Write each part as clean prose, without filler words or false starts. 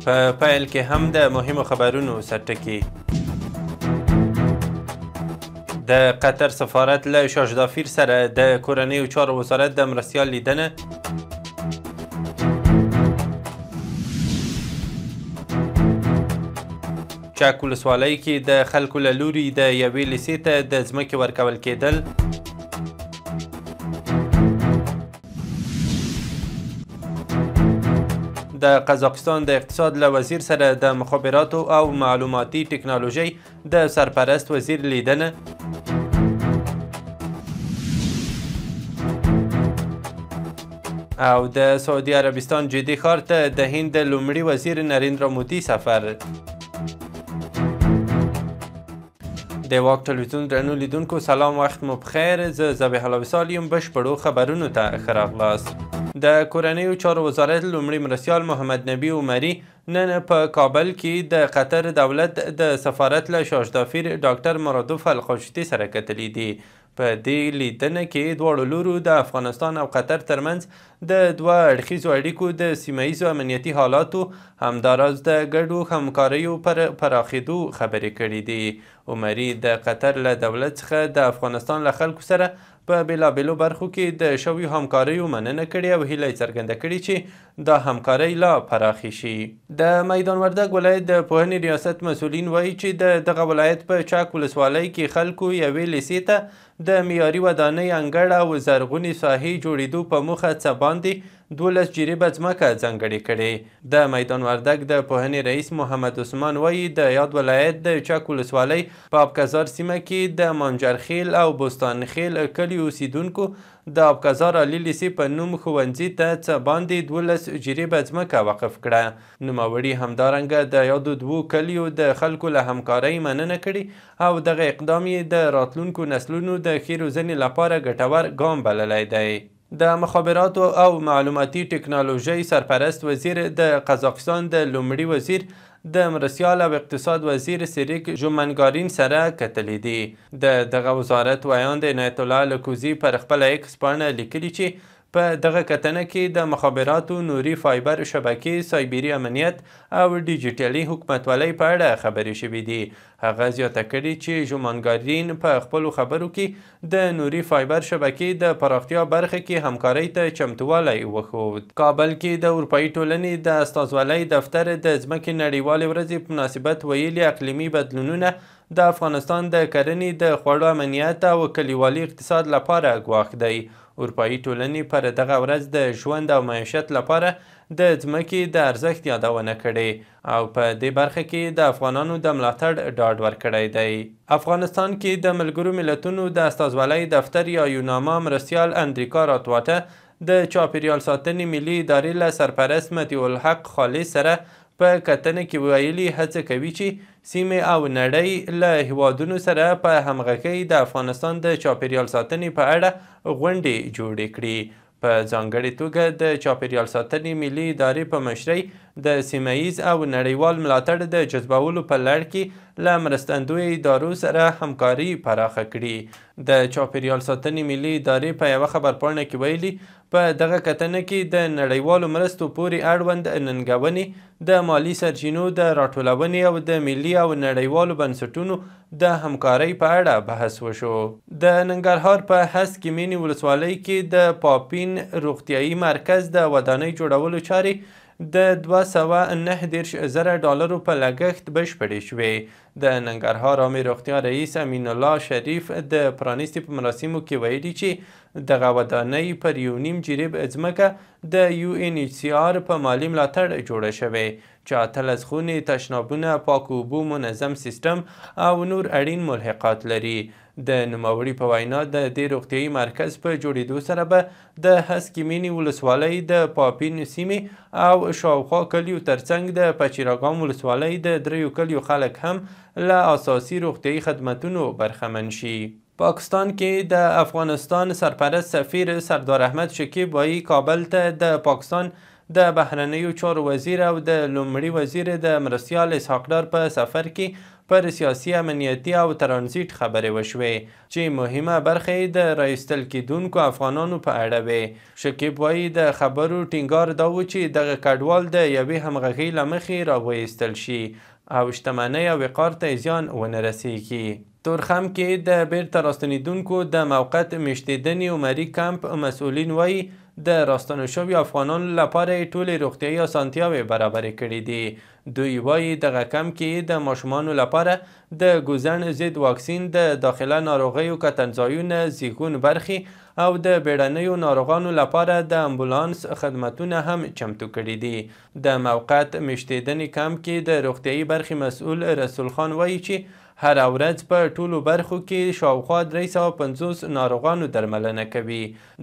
په پیل کې هم د مهمو خبرونو سرټکي. د قطر سفارت له شاه ظفیر سره د کورنیو چارو وزارت د مرستیال لیدنه. چک ولسوالۍ کې د خلکو له لوري د یوې لیسې ته د ځمکې ورکول کېدل. د قزاقستان د اقتصاد له وزیر سره د مخابراتو او معلوماتي ټکنالوژۍ د سرپرست وزیر لیدنه. او د سعودي عربستان جدي ښار ته د هند د لومړي وزیر نریندرا مودي سفر. د واک ټلویزیون درنو لیدونکو سلام، وخت مو بخیر. زه ذبیح الله وصال یم. بشپړو خبرونو ته ښه راغلاست. د کورنیو چارو وزارت لومړي مرستیال محمد نبی عمري نن په کابل کې د قطر دولت د سفارت له شاه ظفیر ډاکټر مرادوف الخاشتي سره کتلي دي. په دې لیدنه کې دواړو لورو د افغانستان او قطر ترمنځ د دوه اړخیزو اړیکو د سیمه ییزو امنیتي حالاتو همداراز د ګډو همکاریو پر پراخېدو خبرې کړې دي. عمري د قطر له دولت څخه د افغانستان له خلکو سره په بېلابېلو برخو کې د شویو همکاریو مننه کړې او هیله یې څرګنده کړې چې دا همکارۍ لا پراخې شي. د میدان وردګ ولایت د پوهنې ریاست مسؤلین وایي چې د دغه ولایت په چک ولسوالۍ کې خلکو یوې لیسې ته د معیاري ودانۍ انګړ او زرغونې ساحې جوړېدو په موخه څه باندې 12 جریبه ځمکه ځانګړې کړې. د میدان وردګ د پوهنې رئیس محمد عثمان وایي د یاد ولایت د چک ولسوالۍ په ابکزار سیمه کې د مانجرخیل او بوستانخیل کلیو اوسیدونکو د ابکزار عالي لیسې په نوم ښوونځي ته څه باندې 12 جریبه ځمکه وقف کړه. نوموړي همدارنګه د یادو دوو کلیو د خلکو له همکارۍ مننه کړې او دغه اقدام یې د راتلونکو نسلونو د ښې روزنې لپاره ګټور ګام بللی دی. د مخابراتو او معلوماتي ټکنالوژۍ سرپرست وزیر د قزاقستان د لومړي وزیر د مرستیال او اقتصاد وزیر سیریک ژومنګارین سره کتلي دي. د دغه وزارت ویاند عنایت الله الکوزي پر خپله ایکس پاڼه لیکلي چې په دغه کتنه کې د مخابراتو، نوري فایبر شبکې، سایبري امنیت او ډیجیټلي حکومتولۍ په اړه خبرې شوې دي. هغه زیاته کړې چې ژومنګارین په خپلو خبرو کې د نوري فایبر شبکې د پراختیا برخه کې همکارۍ ته چمتووالی وښود. کابل کې د اروپایي ټولنې د استازولۍ دفتر د ځمکې نړیوالې ورځې په مناسبت ویلي اقلیمي بدلونونه د افغانستان د کرنې د خوړو امنیت او کلیوالي اقتصاد لپاره ګواښ دی. اروپایي ټولنې پر دغه ورځ د ژوند او معیشت لپاره د ځمکې د ارزښت یادونه کړې او په دې برخه کې د افغانانو د ملاتړ ډاډ ورکړی دی. افغانستان کې د ملګرو ملتونو د استازولۍ دفتر یا یوناما مرستیال اندریکا راتواټه د چاپیریال ساتنې ملي ادارې له سرپرست مطیع الحق خالص سره په کتنه کې ویلي هڅه کوي چې سیمې او نړۍ له هیوادونو سره په همغږۍ د افغانستان د چاپیریال ساتنې په اړه غونډې جوړې کړي. په ځانګړې توګه د چاپیریال ساتنې ملي ادارې په مشرۍ د سیمه ییز او نړیوال ملاتړ د جذبولو په لړ کې له مرستندویو ادارو سره همکاري پراخه کړي. د چاپیریال ساتنې ملي ادارې په یوه خبرپاڼه کې ویلي په دغه کتنه کې د نړیوالو مرستو پورې اړوند ننګونې، د مالی سرچینو د راټولونې او د ملي او نړیوالو بنسټونو د همکارۍ په اړه بحث وشو. د ننګرهار په هسک مینې ولسوالۍ کې د پاپین روغتیایي مرکز د ودانۍ جوړولو چارې د 219,000 ډالرو په لګښت بشپړې شوې. د ننګرهار عامې روغتیا رئیس امین الله شریف د پرانیستې په مراسمو کې ویلي چې دغه ودانۍ پر 1.5 جریب ځمکه د UNHCR په مالي ملاتړ جوړه شوې چې 18 خونې، تشنابونه، پاک اوبو منظم سیستم او نور اړین ملحقات لري. د نوموړي په وینا د دې روغتیایي مرکز په جوړېدو سره به د هسک مینې ولسوالۍ د پاپین سیمې او شاوخوا کلیو ترڅنګ د پچیراګام ولسوالۍ د 3 کلیو خلک هم له اساسي روغتیایي خدمتونو برخمن شي. پاکستان کې د افغانستان سرپرست سفیر سردار احمد شکیب وایي کابل ته د پاکستان د بهرنیو چارو وزیر او د لومړي وزیر د مرستیال اسحاق ډار په سفر کې پر سیاسي امنیتي او ترانزیت خبرې وشوې چې مهمه برخه یې د راایستل کېدونکو افغانانو په اړه وې. شکیب وایي د خبرو ټینګار دا و چې دغه کډوال د یوې همغږۍ له مخې راوایستل شي او شتمنۍ او وقار ته زیان ونه رسیږي. تورخم کې د بیرته راستنېدونکو د موقت میشتېدنې عمري کمپ مسؤلین وایي د راستنو شویو افغانانو لپاره یې ټولې روغتیایي اسانتیاوې برابرې کړي دي. دوی وایي دغه کمپ کې د ماشومانو لپاره د ګوزن ضد واکسین، د داخله ناروغیو کتنځایونه، زیږون برخې او د بیړنیو ناروغانو لپاره د امبولانس خدمتونه هم چمتو کړي دي. د موقت میشتېدنې کمپ کې د روغتیایي برخې مسؤل رسول خان وایي چې هر ورځ په ټولو برخو کې شاوخوا 350 ناروغانو درملنه کوي.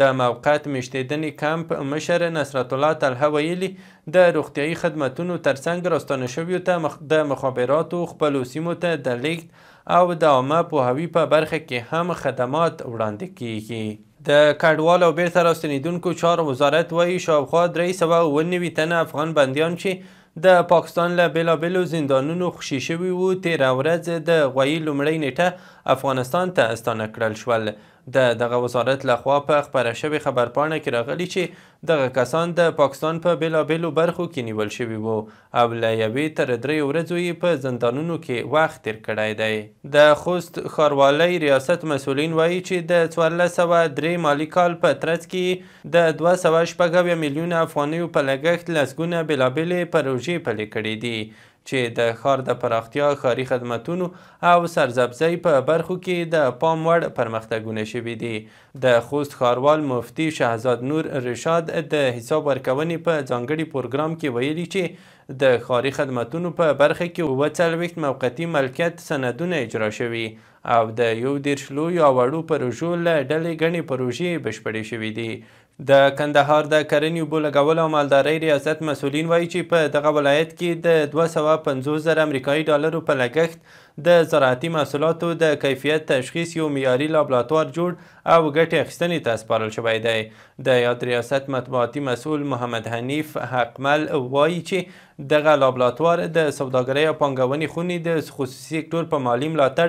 د موقت میشتېدنې کمپ مشر نصرت الله طلحه ویلي د روغتیایي خدمتونو ترڅنګ راستانه شویو ته د مخابراتو خپلو سیمو ته د لیږد او د عامه پوهاوي په برخه کې هم خدمات وړاندې کیږي. د کډوال او بیرته راستنېدونکو چارو وزارت وایي شاوخوا 399 تنه افغان بندیان چې د پاکستان له بېلابېلو زندانونو خوشي شوي وو تېره ورځ د غویي لومړۍ نیټه افغانستان ته استانه کړل شول. د دغه وزارت لخوا په خپره شوې خبرپاڼه کې راغلي چې دغه کسان د پاکستان په بېلابېلو برخو کې نیول شوي وو او له 1 تر 3 ورځو یې په زندانونو کې وخت تیر کړی دی. د خوست ښاروالۍ ریاست مسؤلین وایي چې د 1403 مالي کال په ترڅ کې د 296 میلیونه افغانیو په لګښت لسګونه بېلابېلې پروژې پلي کړي دي چې د ښار د پراختیا، ښاري خدمتونو او سرسبزۍ په برخو کې د پام وړ پرمختګونه شوي دي. د خوست ښاروال مفتي شهزاد نور رشاد د حساب ورکونې په ځانګړي پروګرام کې ویلي چې د ښاري خدمتونو په برخه کې 40 موقتي ملکیت سندونه اجرا شوي او د 11 لویو او وړو پروژو له ډلې ګڼې پروژې بشپړې شوي دي. د کندهار د کرنې اوبو لګولو او مالدارۍ ریاست مسؤلین وایي چې په دغه ولایت کې د 250,000 امریکایي ډالرو په لګښت د زراعتي محصولاتو د کیفیت تشخیص یو معیاري لابراتوار جوړ او ګټې اخیستنې ته سپارل شوی دی. د یاد ریاست مطبوعاتي مسؤل محمد حنیف حقمل وایي چې دغه لابراتوار د سوداګرۍ او پانګونې خونې د خصوصي سکتور په مالي ملاتړ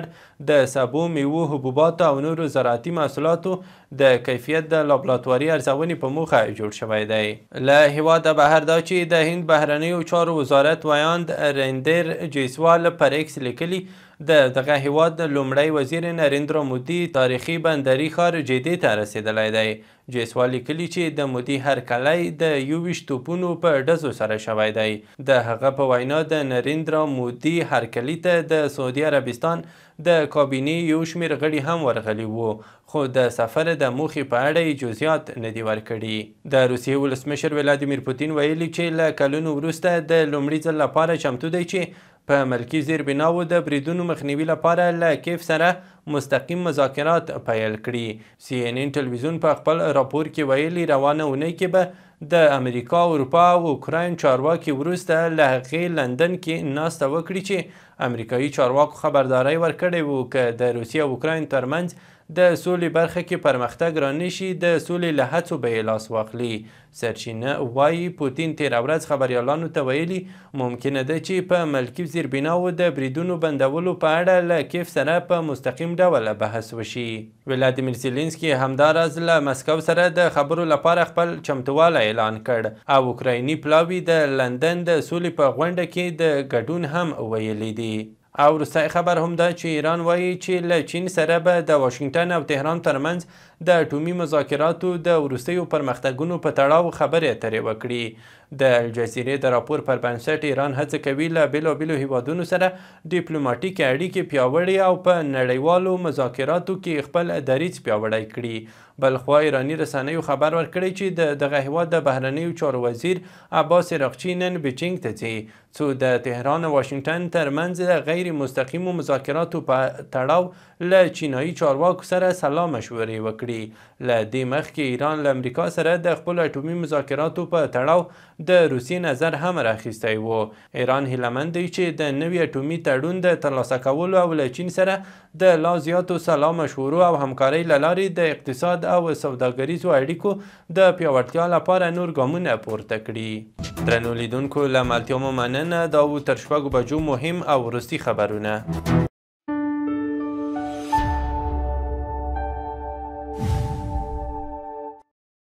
د سبو، میوو، حبوباتو او نورو زراعتي محصولاتو د کیفیت د لابراتواري ارزونې په موخه جوړ شوی دی. له هیواده بهر دا چې د هند بهرنیو چارو وزارت ویاند ریندیر جیسوال پر ایکس لیکلي دغه هیواد لومړی وزیر نریندرا مودي تاریخي بندري ښار جدې ته رسېدلی دی. جیسوال لیکلي چې د مودي هرکلی د 21 توپونو په ډزو سره شوی دی. د هغه په وینا د نریندرا مودي هرکلي ته د سعودي عربستان د کابینې یو شمېر غړي هم ورغلي وو خو د سفر د موخې په اړه یې جزئیات نه دي ورکړي. د روسیې ولسمشر ولادیمیر پوتین ویلي چې له کلونو وروسته د لومړي ځل لپاره چمتو دی چې په ملکي زیربناوو د بریدونو مخنیوي لپاره له کیف سره مستقیم مذاکرات پیل کړي. CNN ټلویزیون په خپل راپور کې ویلي روانه اونۍ کې به د امریکا، اروپا او اوکراین چارواکي وروسته له هغې لندن کې ناسته وکړي چې امریکایي چارواکو خبرداری ورکړی وو که د روسیې او اوکراین ترمنځ د سولې برخه کې پرمختګ رانشي د سولې له هڅو به یې لاس واخلي. سرچینه وایي پوتین تېره ورځ خبریالانو ته ویلي ممکنه ده چې په ملکي زیربناوو د بریدونو بندولو په اړه له کیف سره په مستقیم ډول بحث وشي. ولادیمیر زیلنسکي همداراز له مسکو سره د خبرو لپاره خپل چمتوالی اعلان کړ او اوکرایني پلاوي د لندن د سولې په غونډه کې د ګډون هم ویلي دي. او وروستی خبر هم ده چې ایران وایي چې له چین سره به د واشنګټن او تهران ترمنځ د اټومي مذاکراتو د وروستیو پرمختګونو په تړاو خبرې اترې وکړي. د الجزیرې د راپور پر بنسټ ایران هڅه کوي له بېلابېلو هیوادونو سره ډیپلوماټیکې اړیکې پیاوړې او په نړیوالو مذاکراتو کې خپل دریځ پیاوړی کړي. بلخوا ایراني رسنیو خبر ورکړی چې دغه هیواد د بهرنیو چارو وزیر عباس عراقچي نن بیجینګ ته ځي څو د تهران او واشنګټن ترمنځ غیر مستقیمو مذاکراتو په تړاو له چینایي چارواکو سره سلا مشورې وکړي. کړي. له دې مخکې ایران له امریکا سره د خپلو اټومي مذاکراتو په تړاو د روسیې نظر هم راخیستی و. ایران هیله مند دی چې د نوي اټومي تړون د ترلاسه کولو او له چین سره د لا زیاتو سلا مشورو او همکارۍ له لارې د اقتصاد او سوداګریزو اړیکو د پیاوړتیا لپاره نور ګامونه پورته کړي. درنو لیدونکو له ملتیا مو مننه. دا و تر شپږو بجو مهم او وروستي خبرونه.